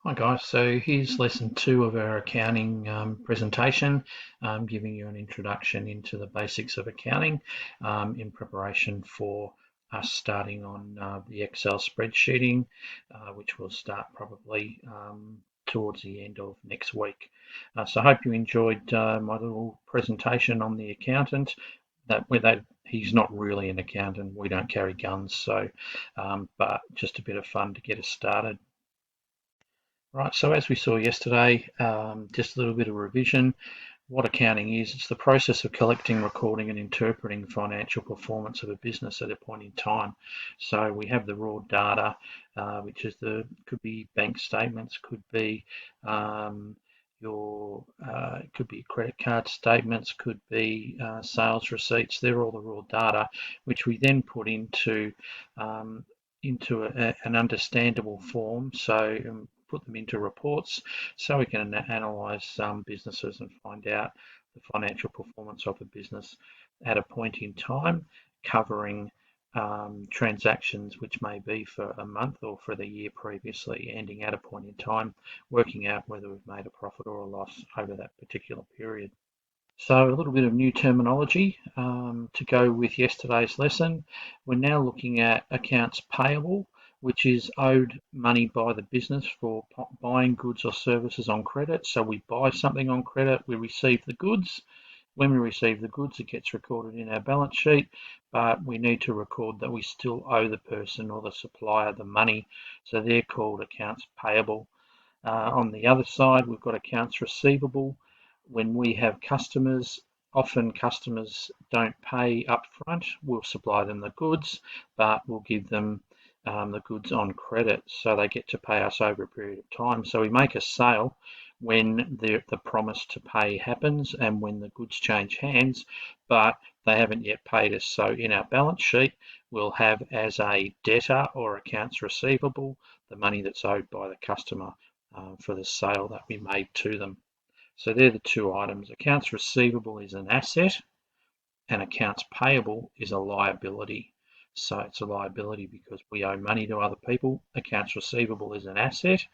Hi guys, so here's lesson 2 of our accounting presentation, giving you an introduction into the basics of accounting in preparation for us starting on the Excel spreadsheeting, which will start probably towards the end of next week. So I hope you enjoyed my little presentation on the accountant. He's not really an accountant, we don't carry guns, so but just a bit of fun to get us started. Right, so as we saw yesterday, just a little bit of revision. What accounting is, it's the process of collecting, recording and interpreting financial performance of a business at a point in time. So we have the raw data, which is could be bank statements, could be could be credit card statements, could be sales receipts. They're all the raw data, which we then put into an understandable form. So put them into reports so we can analyze businesses and find out the financial performance of a business at a point in time, covering transactions which may be for a month or for the year previously, ending at a point in time, working out whether we've made a profit or a loss over that particular period. So a little bit of new terminology to go with yesterday's lesson. We're now looking at accounts payable, which is owed money by the business for buying goods or services on credit. So we buy something on credit, we receive the goods. When we receive the goods, it gets recorded in our balance sheet, but we need to record that we still owe the person or the supplier the money. So they're called accounts payable. On the other side, we've got accounts receivable. When we have customers, often customers don't pay up front. We'll supply them the goods, but we'll give them the goods on credit, so they get to pay us over a period of time. So we make a sale when the promise to pay happens and when the goods change hands, but they haven't yet paid us. So in our balance sheet, we'll have as a debtor or accounts receivable the money that's owed by the customer for the sale that we made to them. So they're the two items. Accounts receivable is an asset and accounts payable is a liability. So it's a liability because we owe money to other people. Accounts receivable is an asset.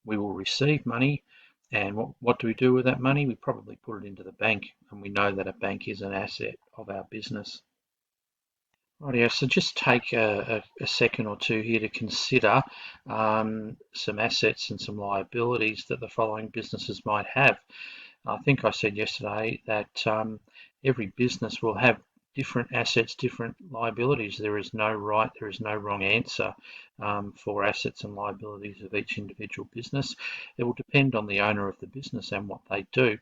We will receive money, and what do we do with that money? We probably put it into the bank, and we know that a bank is an asset of our business. Rightio, so just take a second or two here to consider some assets and some liabilities that the following businesses might have. I think I said yesterday that every business will have different assets, different liabilities. There is no right, there is no wrong answer for assets and liabilities of each individual business. It will depend on the owner of the business and what they do.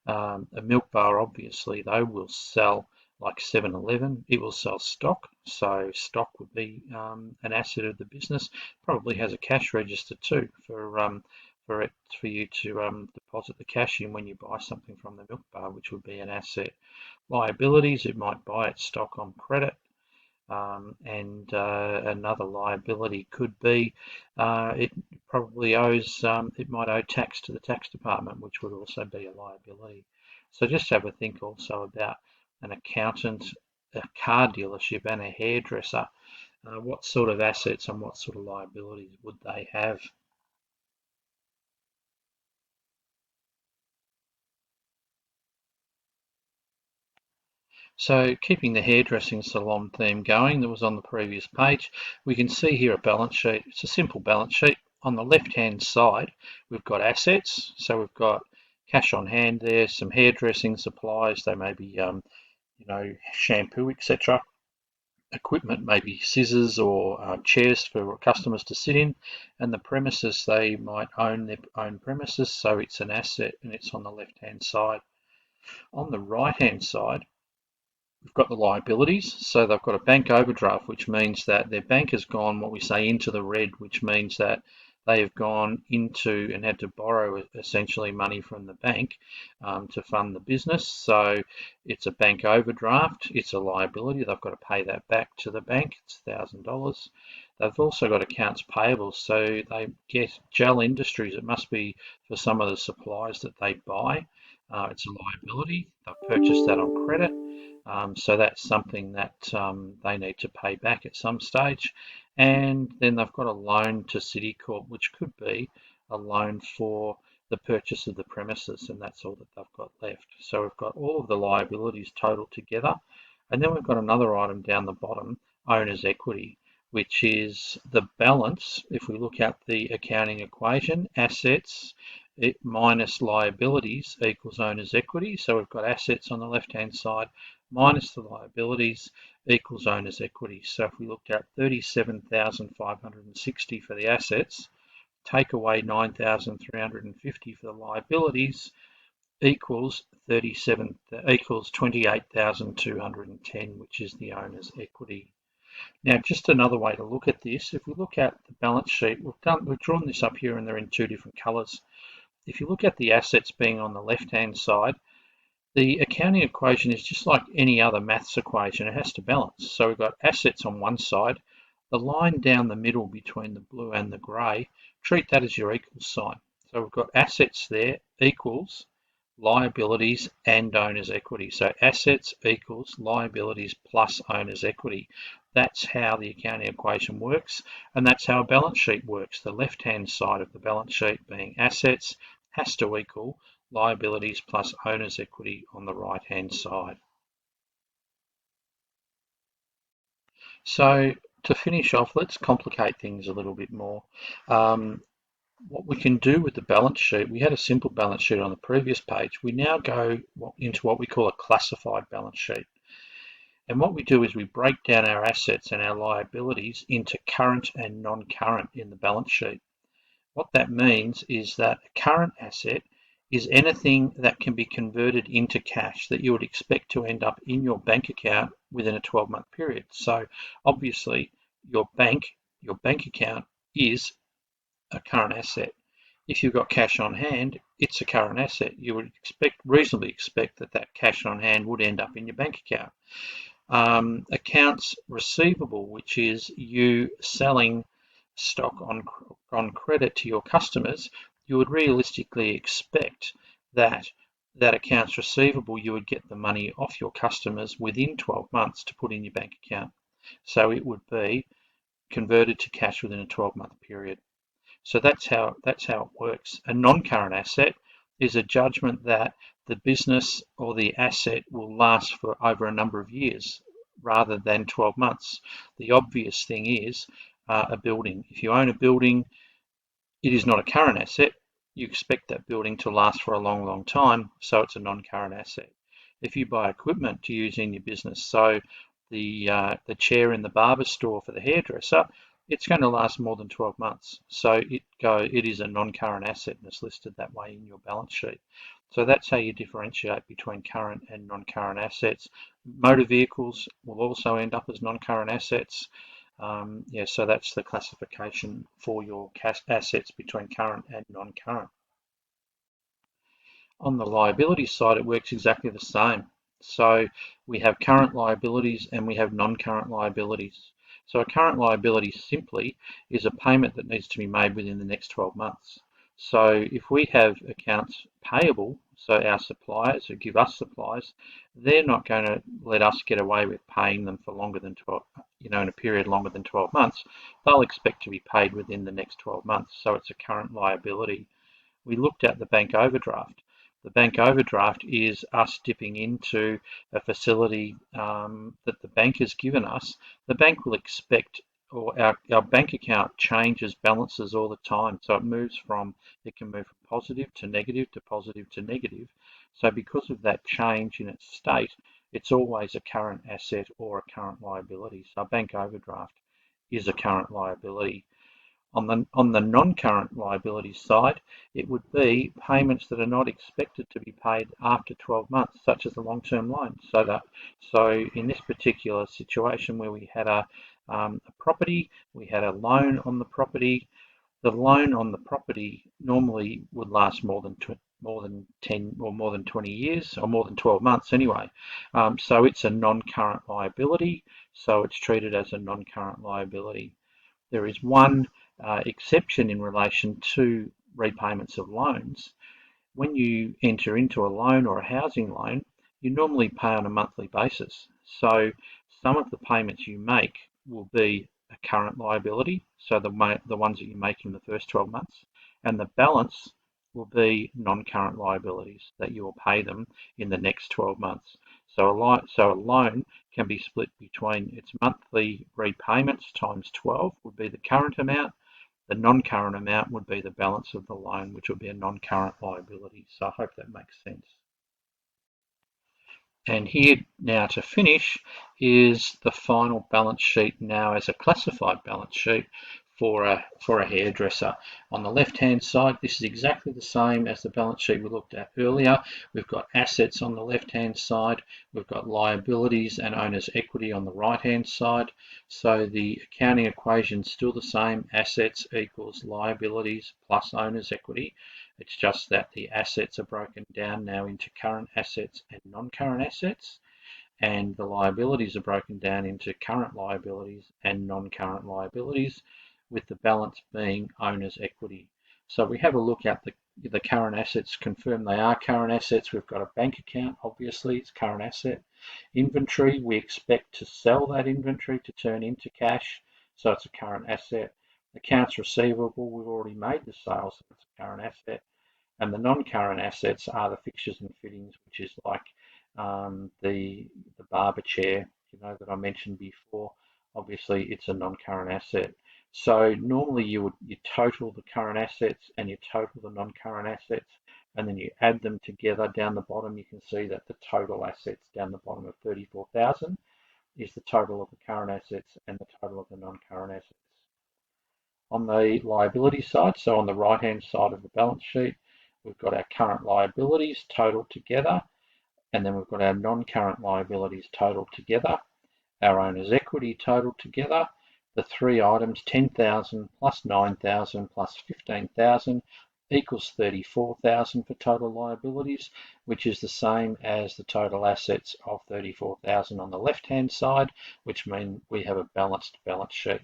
A milk bar, obviously, they will sell like 7-Eleven, it will sell stock. So stock would be an asset of the business. Probably has a cash register too for you to deposit the cash in when you buy something from the milk bar, which would be an asset. Liabilities, it might buy its stock on credit. And another liability could be it probably owes, it might owe tax to the tax department, which would also be a liability. So just have a think also about an accountant, a car dealership and a hairdresser. What sort of assets and what sort of liabilities would they have? So keeping the hairdressing salon theme going that was on the previous page, we can see here a balance sheet. It's a simple balance sheet. On the left-hand side, we've got assets. So we've got cash on hand there, some hairdressing supplies. They may be, shampoo, etc. Equipment, maybe scissors or chairs for customers to sit in. And the premises, they might own their own premises. So it's an asset and it's on the left-hand side. On the right-hand side, we've got the liabilities. So they've got a bank overdraft, which means that their bank has gone, what we say, into the red, which means that they have gone into and had to borrow essentially money from the bank to fund the business. So it's a bank overdraft. It's a liability. They've got to pay that back to the bank. It's $1,000. They've also got accounts payable. So they get Gel Industries. It must be for some of the supplies that they buy. It's a liability. They've purchased that on credit. So that's something that they need to pay back at some stage. And then they've got a loan to Citicorp, which could be a loan for the purchase of the premises, and that's all that they've got left. So we've got all of the liabilities totaled together, and then we've got another item down the bottom, owner's equity, which is the balance. If we look at the accounting equation, assets minus liabilities equals owner's equity. So we've got assets on the left-hand side minus the liabilities equals owner's equity. So if we looked at 37,560 for the assets, take away 9,350 for the liabilities, equals 28,210, which is the owner's equity. Now, just another way to look at this, if we look at the balance sheet, we've drawn this up here and they're in two different colours. If you look at the assets being on the left-hand side, the accounting equation is just like any other maths equation. It has to balance. So we've got assets on one side, the line down the middle between the blue and the grey, treat that as your equals sign. So we've got assets there equals liabilities and owner's equity. So assets equals liabilities plus owner's equity. That's how the accounting equation works, and that's how a balance sheet works. The left-hand side of the balance sheet being assets has to equal liabilities plus owner's equity on the right-hand side. So to finish off, let's complicate things a little bit more. What we can do with the balance sheet, we had a simple balance sheet on the previous page. We now go into what we call a classified balance sheet. And what we do is we break down our assets and our liabilities into current and non-current in the balance sheet. What that means is that a current asset is anything that can be converted into cash that you would expect to end up in your bank account within a 12-month period. So obviously your bank account is a current asset. If you've got cash on hand, it's a current asset. You would reasonably expect that cash on hand would end up in your bank account. Accounts receivable, which is you selling stock on credit to your customers, you would realistically expect that accounts receivable, you would get the money off your customers within 12 months to put in your bank account. So it would be converted to cash within a 12-month period. So that's how it works. A non-current asset is a judgment that the business or the asset will last for over a number of years rather than 12 months. The obvious thing is a building. If you own a building, it is not a current asset. You expect that building to last for a long, long time, so it's a non-current asset. If you buy equipment to use in your business, so the chair in the barber store for the hairdresser, it's going to last more than 12 months. So it is a non-current asset and it's listed that way in your balance sheet. So that's how you differentiate between current and non-current assets. Motor vehicles will also end up as non-current assets. So that's the classification for your assets between current and non-current. On the liability side, it works exactly the same. So we have current liabilities and we have non-current liabilities. So a current liability simply is a payment that needs to be made within the next 12 months. So if we have accounts payable, so our suppliers who give us supplies, they're not going to let us get away with paying them for longer than 12, in a period longer than 12 months. They'll expect to be paid within the next 12 months. So it's a current liability. We looked at the bank overdraft. The bank overdraft is us dipping into a facility that the bank has given us. The bank will expect, or our bank account changes balances all the time. So it can move from positive to negative to positive to negative. So because of that change in its state, it's always a current asset or a current liability. So a bank overdraft is a current liability. On the non-current liability side, it would be payments that are not expected to be paid after 12 months, such as a long-term loan. So in this particular situation where we had a property, we had a loan on the property. The loan on the property normally would last more than 10 or more than 20 years, or more than 12 months anyway. So it's a non-current liability, so it's treated as a non-current liability. There is one exception in relation to repayments of loans. When you enter into a loan or a housing loan, you normally pay on a monthly basis. So some of the payments you make will be a current liability, so the ones that you make in the first 12 months, and the balance will be non-current liabilities that you will pay them in the next 12 months. So a loan can be split between its monthly repayments times 12 would be the current amount. The non-current amount would be the balance of the loan, which would be a non-current liability. So I hope that makes sense. And here now to finish is the final balance sheet now as a classified balance sheet for a hairdresser. On the left hand side, this is exactly the same as the balance sheet we looked at earlier. We've got assets on the left hand side, we've got liabilities and owner's equity on the right hand side. So the accounting equation is still the same, assets equals liabilities plus owner's equity. It's just that the assets are broken down now into current assets and non-current assets, and the liabilities are broken down into current liabilities and non-current liabilities, with the balance being owner's equity. So we have a look at the current assets, confirm they are current assets. We've got a bank account, obviously, it's current asset. Inventory, we expect to sell that inventory to turn into cash, so it's a current asset. Accounts receivable, we've already made the sale, so it's a current asset. And the non-current assets are the fixtures and fittings, which is like the barber chair, that I mentioned before. Obviously, it's a non-current asset. So normally you total the current assets and you total the non-current assets, and then you add them together. Down the bottom, you can see that the total assets down the bottom of 34,000 is the total of the current assets and the total of the non-current assets. On the liability side, so on the right-hand side of the balance sheet, we've got our current liabilities totaled together, and then we've got our non-current liabilities totaled together, our owner's equity totaled together. The three items, 10,000 plus 9,000 plus 15,000 equals 34,000 for total liabilities, which is the same as the total assets of 34,000 on the left-hand side, which means we have a balanced balance sheet.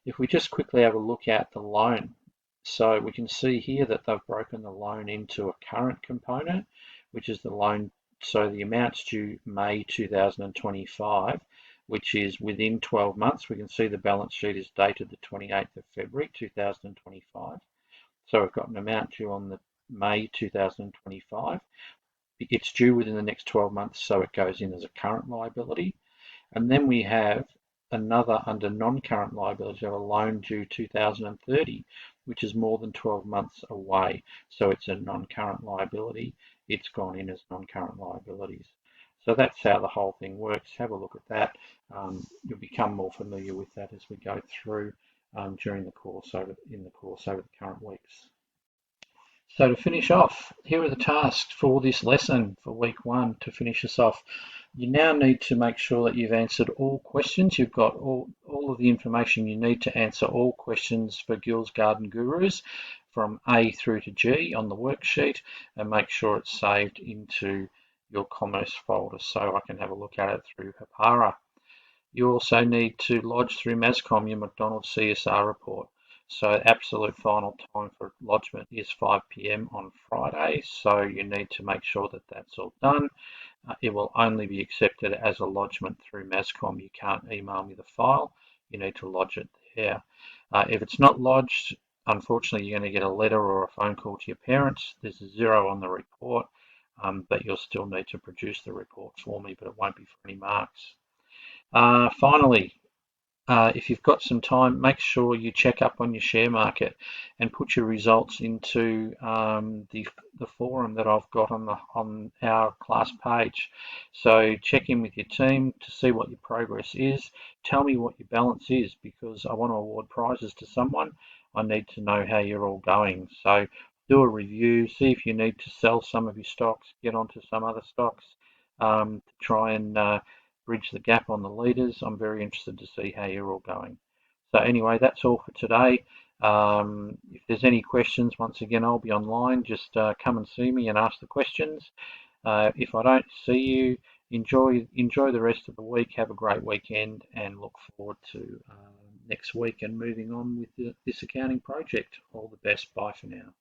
If we just quickly have a look at the loan, so we can see here that they've broken the loan into a current component, which is the loan, so the amounts due May 2025, which is within 12 months. We can see the balance sheet is dated the 28th of February 2025. So we've got an amount due on the May 2025. It's due within the next 12 months, so it goes in as a current liability. And then we have another under non-current liability of a loan due 2030, which is more than 12 months away. So it's a non-current liability. It's gone in as non-current liabilities. So that's how the whole thing works. Have a look at that. You'll become more familiar with that as we go through during the course over the current weeks. So to finish off, here are the tasks for this lesson for week 1 to finish us off. You now need to make sure that you've answered all questions. You've got all of the information you need to answer all questions for Gil's Garden Gurus from A through to G on the worksheet, and make sure it's saved into your Commerce folder so I can have a look at it through Hapara. You also need to lodge through MASCOM your McDonald's CSR report. So absolute final time for lodgement is 5 p.m. on Friday, so you need to make sure that that's all done. It will only be accepted as a lodgement through MASCOM. You can't email me the file. You need to lodge it there. If it's not lodged, unfortunately, you're going to get a letter or a phone call to your parents. There's a 0 on the report, but you'll still need to produce the report for me, but it won't be for any marks. Finally, if you've got some time, make sure you check up on your share market and put your results into the forum that I've got on our class page. So check in with your team to see what your progress is. Tell me what your balance is, because I want to award prizes to someone. I need to know how you're all going. So do a review, see if you need to sell some of your stocks, get onto some other stocks to try and bridge the gap on the leaders. I'm very interested to see how you're all going. So anyway, that's all for today. If there's any questions, once again, I'll be online. Just come and see me and ask the questions. If I don't see you, enjoy the rest of the week. Have a great weekend, and look forward to next week and moving on with this accounting project. All the best. Bye for now.